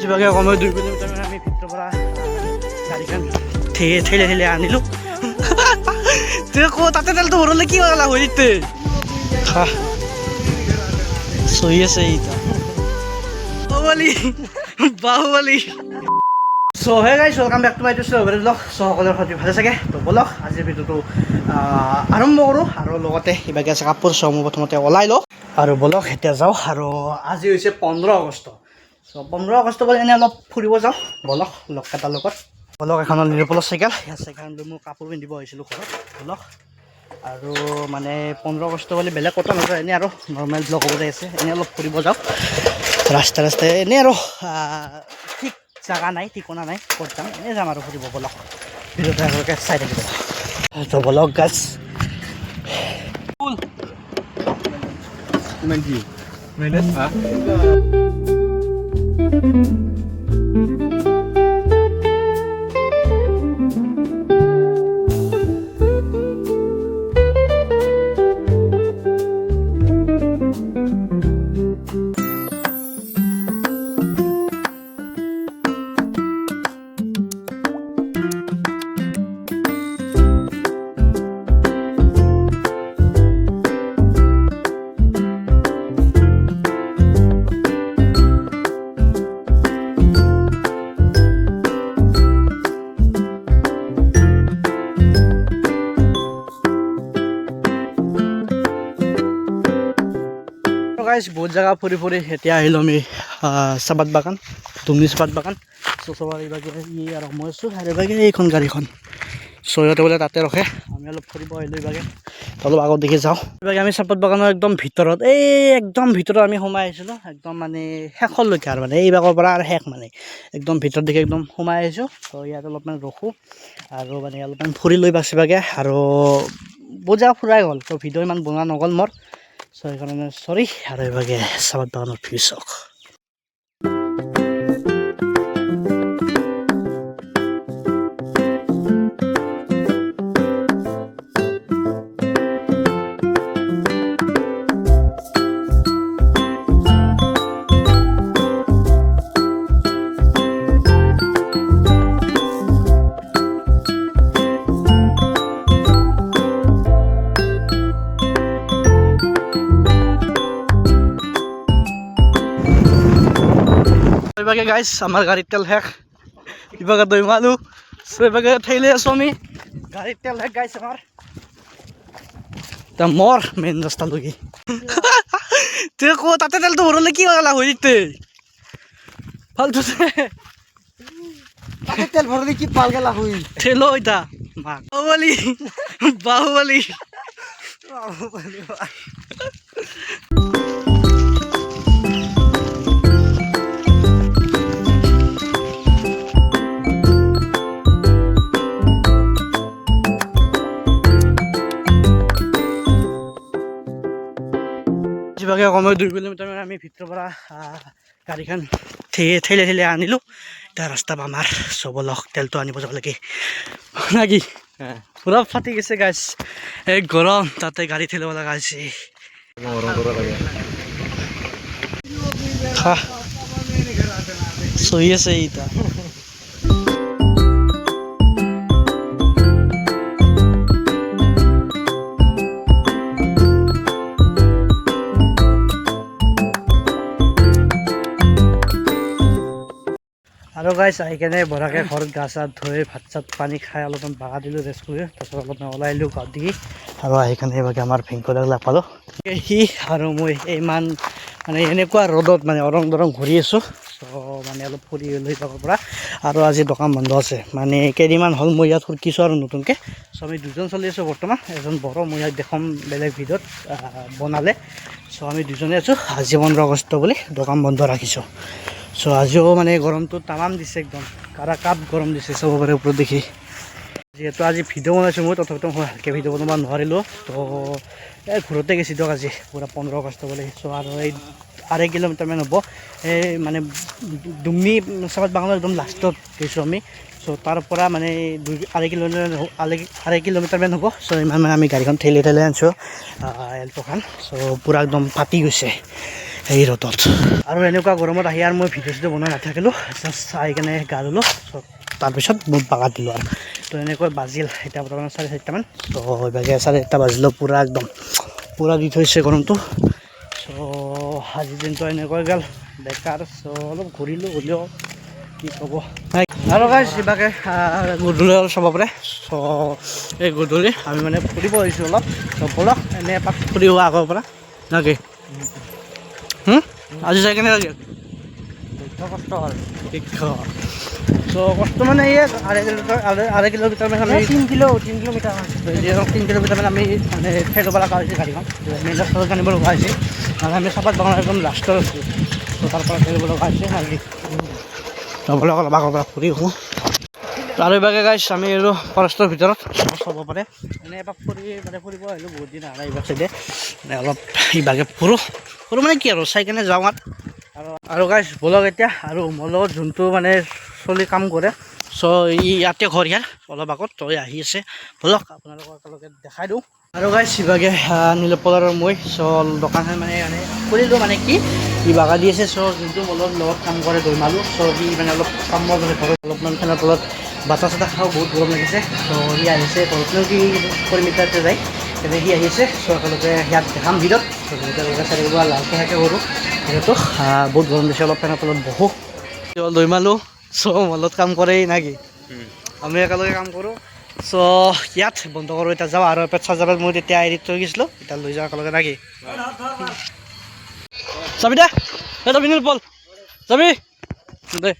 যিভাগে সময় 2 কিলোমিটাৰ আমি ভিতৰৰ পৰা গাড়ীখন ঠেলে আনিলোঁ। তাতে তেলটো ভৰলে কি হ'ল হৰিতে চহি আছে এইটা বাহুবলী। চ' হে গাইছ welcome back to my strawberry blog. চ' সকলোৰে সৈতে ভালে চাগে তো ব'লক আজিৰ ভিডিঅ'টো আৰম্ভ কৰোঁ আৰু লগতে কিবাকে আছে কাপোৰ চ' মই প্ৰথমতে ওলাই লওঁ আৰু ব'লক এতিয়া যাওঁ। আৰু আজি হৈছে 15 আগষ্ট। চ' 15 আগষ্ট বুলি এনেই অলপ ফুৰিব যাওঁ ব'লক লগকেইটাৰ লগত। ব'লক এখন নিৰপলৰ চাইকেল লৈ মই কাপোৰ পিন্ধিব আহিছিলোঁ ঘৰত ব'লক। আৰু মানে 15 আগষ্ট বুলি বেলেগ কথা নহয়, এনেই আৰু নৰ্মেল ব্লগ হ'ব আছে। এনেই অলপ ফুৰিব যাওঁ ৰাস্তাই এনেই আৰু ঠিক জাগা নাই, ঠিকনা নাই ক'ত যাম, এনেই যাম আৰু ফুৰিব ব'লক। ভিডিঅ'টো একেলগে চাই থাকিব তো ব'লক গাছ। বহুত জায়গা ফুৰি এতিয়া আহিলোঁ আমি চাপাত বাগান, দুমনি চাপাত বাগান। চ' চবাৰ এইভাগে ই আৰু মই আছোঁ আৰু এইভাগে এইখন গাড়ীখন। চ' সিহঁতে বোলে তাতে ৰখে, আমি অলপ ফুৰিব আহিলোঁ এইভাগে, অলপ আগত দেখি যাওঁ। এইভাগে আমি চাপাত বাগানৰ একদম ভিতৰত, একদম ভিতৰত আমি সোমাই আহিছিলোঁ, একদম মানে শেষলৈকে আৰু মানে এইভাগৰ পৰা আৰু শেষ মানে একদম ভিতৰত দেখি একদম সোমাই আহিছোঁ। ত' ইয়াত অলপমান ৰখোঁ আৰু মানে অলপমান ফুৰি লৈ বাচিবাগে আৰু বহুত জাগা ফুৰাই গ'ল। ত' ভিডিঅ' ইমান বনোৱা নগ'ল মোৰ, চ' সেইকাৰণে চৰি। আৰু এইভাগে চাপাত বাগানৰ ভিউ চাওক। এইভাগে গাইছ আমাৰ গাড়ীৰ তেল শেষ, ইভাগে দৈ মালো। চ' এইভাগে ঠেলি আছোঁ আমি, গাড়ীৰ তেল শেষ গাইছ আমাৰ এতিয়া মোৰ মেইন ৰাস্তালৈকে। তাতে তেলটো ভৰলে কি হ'ল হৰিতে ফাল্টু তেল ভরলে কি পাল গেলা হই ঠেলো এটা বাহুবলী বাহুবলী যিভাগে সময় 2 কিলোমিটাৰ আমি ভিতৰৰ পৰা গাড়ীখন ঠেলে আনিলোঁ। এতিয়া ৰাস্তা আমাৰ চবলক তেলটো আনিব যাব লাগে নাকি পুৰা ফাটি গৈছে গাইছ। এই গৰম তাতে গাড়ী ঠেলিব লগা হৈছে। চহি আছে এইটা আৰু গাইছ আহি কেনে বঢ়াকে ঘৰত গা চা ধুই ভাত চাত পানী খাই অলপমান বাগা দিলোঁ, ৰেষ্ট কৰি তাৰপিছত অলপমান ওলাই আহিলোঁ গাঁৱত দেখি। আৰু আহি কেনে এইভাগে আমাৰ ভেংকদাক লগ পালোঁ। সি আৰু মই ইমান মানে এনেকুৱা ৰ'দত মানে অৰং দৰং ঘূৰি আছোঁ। চ' মানে অলপ ফুৰি লৈ যাব পৰা। আৰু আজি দোকান বন্ধ আছে, মানে কেইদিনমান হ'ল মই ইয়াত শিকিছোঁ আৰু নতুনকৈ। চ' আমি দুজন চলি আছোঁ বৰ্তমান, এজন বড়ো, মই ইয়াক দেখাম বেলেগ ভিডিঅ'ত বনালে। চ' আমি দুজনে আছোঁ। আজি 15 আগষ্ট বুলি দোকান বন্ধ ৰাখিছোঁ। চ' আজিও মানে গৰমটো তামাম দিছে, একদম কাৰাকাট গৰম দিছে চাব পাৰে ওপৰত দেখি। যিহেতু আজি ভিডিঅ' বনাইছোঁ মই, তথাপিতো মই ভালকৈ ভিডিঅ' বনাব নোৱাৰিলোঁ। তো এই ঘৰতে গেছি দিয়ক আজি পূৰা 15 আগষ্ট বুলি। চ' আৰু এই 2.5 কিলোমিটাৰমান হ'ব, এই মানে দুমনি চাপাত বাগানৰ একদম লাষ্টত গৈছোঁ আমি। চ' তাৰ পৰা মানে 2.5 কিলোমিটাৰমান হ'ব। চ' ইমান মানে আমি গাড়ীখন ঠেলি আনিছোঁ এল্ট'খন। চ' পূৰা একদম ফাটি গৈছে এই ৰ'দত আৰু এনেকুৱা গৰমত আহি আৰু মই ভিডিঅ' চিডিঅ' বনাই নাথাকিলোঁ জাষ্ট আহি কেনে গা ধুলোঁ তাৰপিছত বহুত বাগাত দিলোঁ আৰু তো এনেকৈ বাজিল এতিয়া বৰ্তমান 4:30মান তো এইভাগে 4:30 বাজিলেও পূৰা একদম পূৰা দি থৈছে গৰমটো চ' আজিৰ দিনটো এনেকৈ গ'ল বেকাৰ চ' অলপ ঘূৰিলোঁ হ'লেও কি ক'ব আৰু গাইছ ইভাগে গধূলি অলপ চাব পাৰে চ' এই গধূলি আমি মানে ফুৰিব আহিছোঁ অলপ চ' ব'লক এনেই এপাক ফুৰিব আগৰ পৰা নাকি আজি যাই কেনে লাগে কষ্ট হ'ল চ' কষ্ট মানে এই আঢ়ৈ কিলোমিটাৰ মানে আমি 3 কিলোমিটাৰ মানে আমি মানে ঠেলিব লগা হৈছে গাড়ীখন মেইন ৰাস্তাত আনিব লগা হৈছে মানে আমি চাপাত বাগানৰ একদম লাষ্টত আছোঁ ত' তাৰ পৰা ঠেলিব লগা হৈছে আজি যাবলৈ অলপ আগৰ পৰা ফুৰি আহোঁ আৰু এইভাগে গাইছ আমি আৰু ফৰেষ্টৰ ভিতৰত চাব পাৰে এনেই এপাক ফুৰিব আহিলোঁ বহুত দিন অহা নাই এইবাৰ চাইডে মানে অলপ ইভাগে ফুৰোঁ মানে কি আৰু চাই কেনে যাওঁ আৰু গাইছ ব'লক এতিয়া আৰু মোৰ লগত যোনটো মানে চলি কাম কৰে চ' ইয়াতে ঘৰ ইয়াৰ অলপ আগত তই আহি আছে ব'লক আপোনালোকক একেলগে দেখাই দিওঁ আৰু গাইছ ইভাগে নীলোৎপল আৰু মই চ' দোকানখন মানে খুলিলোঁ মানে কি ই বাগা দি আছে চ' যোনটো মোৰ লগত কাম কৰে দৈমালো চ' সি মানে অলপ কামৰ মানে ঘৰত অলপমান ফেনৰ তলত বাটা চাটা খাওঁ বহুত গৰম লাগিছে চ' সি আহিছে ঘৰতনো কি কৰিম এতিয়া যায় তেনে সি আহিছে চ' একেলগে ইয়াত দেখাম ভিতৰত চ' একেলগে চাৰিব লালকে থাকে কৰোঁ যিহেতু বহুত গৰম দিছে অলপ ফেনৰ তলত বহোঁ দৈমালো চ' মলত কাম কৰেই নাকি আমি একেলগে কাম কৰোঁ চ' ইয়াত বন্ধ কৰোঁ এতিয়া যাওঁ আৰু এপেট চাৰ্জাৰত মই তেতিয়া এৰি থৈ গৈছিলোঁ এতিয়া লৈ যাওঁ একেলগে নাকি যাবি দে যাবি নীলোৎপল যাবি দে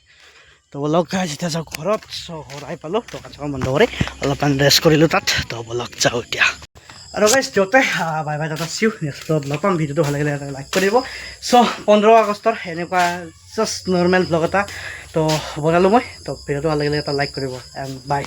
তো ব'লক গাইছ এতিয়া যাওঁ ঘৰত চ' ঘৰ আহি পালোঁ দোকান চোকান বন্ধ কৰি অলপমান ৰেষ্ট কৰিলোঁ তাত তো ব'লক যাওঁ এতিয়া আৰু গাইছ দিওঁতে বাই বাই টাটা চিউ নেক্সট লগ পাম ভিডিঅ'টো ভাল লাগিলে এটা লাইক কৰিব চ' 15 আগষ্টৰ এনেকুৱা জাষ্ট নৰ্মেল ব্লগ এটা তো বনালোঁ মই তো ভিডিঅ'টো ভাল লাগিলে এটা লাইক কৰিব এণ্ড বাই